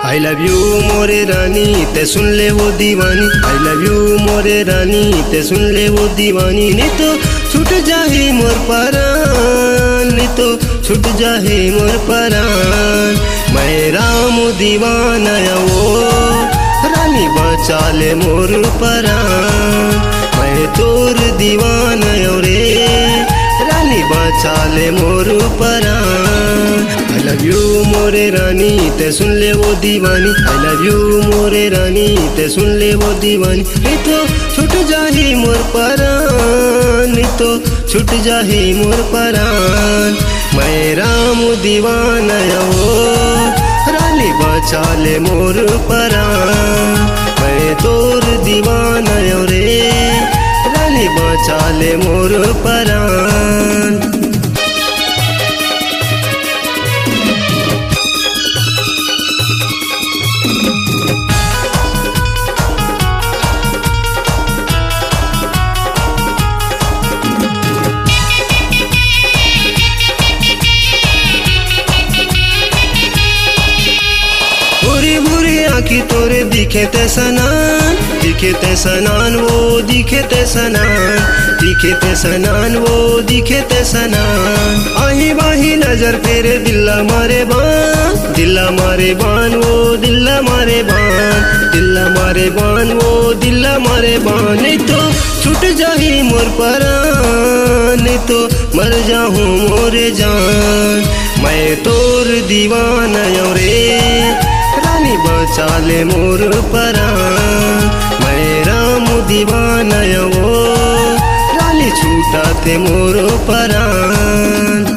I love you मोरे रानी ते सुन ले वो दीवानी। आई लव यू मोरे रानी ते सुन ले वो दीवानी। नहीं तो छूट जाए मोर परान, नहीं तो छूट जाए मोर परान। मैं राम दीवाना वो रानी बचा ले मोर परान। मैं तोर दीवाना रे रानी बचा ले मोर परान। आई लव यू मोरे रानी ते सुन ले वो दीवानी। आई लव यू मोरे रानी ते सुन ले वो दीवानी। नहीं तो छूट जाए मोर परान, नहीं तो छूट जाए मोर परान। मैं राम दीवाना वो रानी बचा ले मोर परान। मैं तोर दीवाना रे रानी बचा ले मोर परान। आँखी तोरे दिखे ते सनान, दिखे ते सनान वो दिखे ते सनान, दिखे ते सनान वो दिखे ते सनान। आही बाही नजर फेरे दिल्ला मारे बान, दिल्ला मारे बान वो दिल्ला मारे बान, दिल्ला मारे बान वो दिल्ला मारे बान। नहीं तो छूट जाही मोर परान, नहीं तो मर जाऊँ मोरे जान। मैं तोर दीवाना रे रानी बचा ले मोर परान। मैं राम दीवाना वो रानी छूटा ते मोर परान।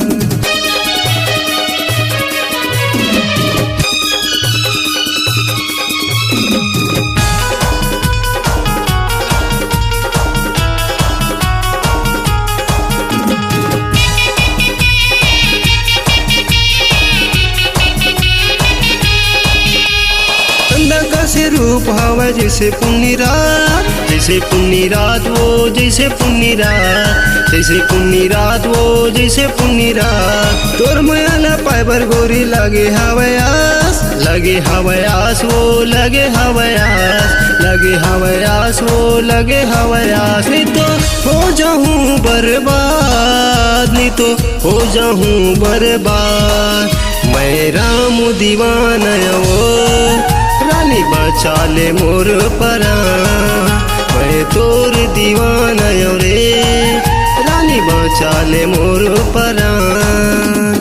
से रूप हवा जैसे पुन्नी रात, जैसे पुन्नी रात वो जैसे पुन्नी रात, जैसे पुन्नी रात वो जैसे पुन्नी रात। तोर मयाला पाइबर गोरी लगे हवायास, लगे हवायास वो लगे हवायास, लगे हवायास वो लगे हवायास। नहीं तो हो जाऊँ बर्बाद, नहीं तो हो जाऊँ बर्बाद। मैं राम दीवाना वो रानी बचा ले मोर परान। मैं तोर दीवाना रे रानी बचा ले मोर परान।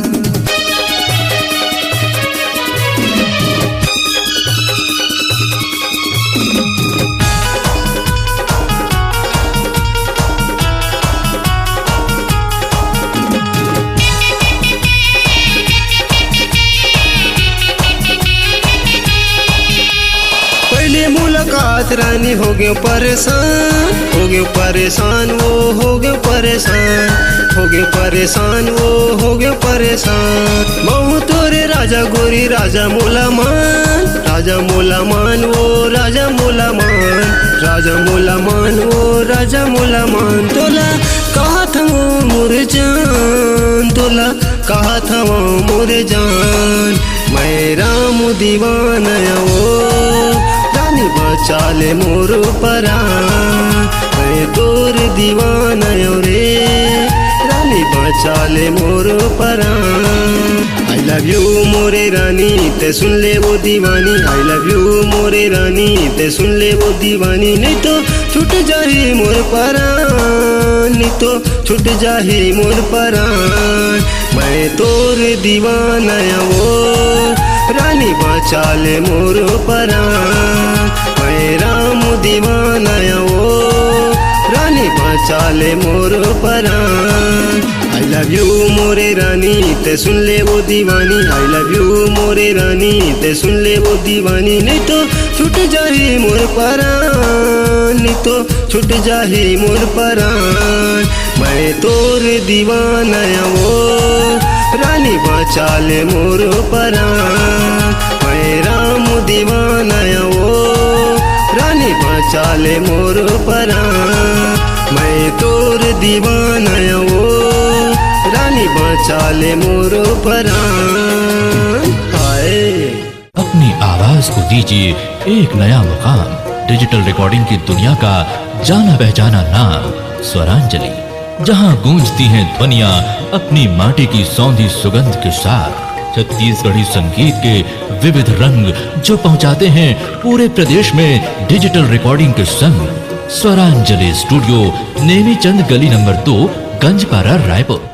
मुलाकात रानी हो गए परेशान, हो गए परेशान वो हो गए परेशान, हो गए परेशान वो हो गए परेशान। महू तोरे राजा गोरी राजा मोला मान, राजा मोला मान वो राजा मोला मान, राजा मोला मान वो राजा मोला मान। तोला कहा था वो मोर जान, तोला कहा था वो मोर जान। मैं राम दीवाना वो रानी बचा ले मोर परान। मैं तोर दीवाना रे रानी बचा ले मोर परान। आई लव यू मोरे रानी ते सुन ले वो दीवानी। आई लव यू मोरे रानी ते सुन ले वो दीवानी। नहीं तो छूट जाए मोर परान, नहीं तो छूट जाए मोर परान। मैं तोर दीवाना वो रानी बचा ले मोर परान। मैं राम दीवाना वो रानी बचा ले मोर परान। आई लव यू मोरे रानी ते सुन ले वो दीवानी। आई लव यू मोरे रानी ते सुन ले वो दीवानी। नहीं तो छूट जाए मोर परान, नहीं तो छूट जाए मोर परान। मैं तोर दीवाना वो रानी बचा ले मोर परान। मैं राम दीवाना वो रानी बचा ले मोर परान। मैं तोर दीवाना वो रानी बचा ले मोर परान। हाय अपनी आवाज़ आवाज को दीजिए एक नया मुकाम। डिजिटल रिकॉर्डिंग की दुनिया का जाना पहचाना नाम स्वरांजलि, जहां गूंजती हैं ध्वनियां अपनी माटी की सौंधी सुगंध के साथ। छत्तीसगढ़ी संगीत के विविध रंग जो पहुंचाते हैं पूरे प्रदेश में डिजिटल रिकॉर्डिंग के संग। स्वरांजलि स्टूडियो, नेमीचंद गली नंबर 2, गंजपारा, रायपुर।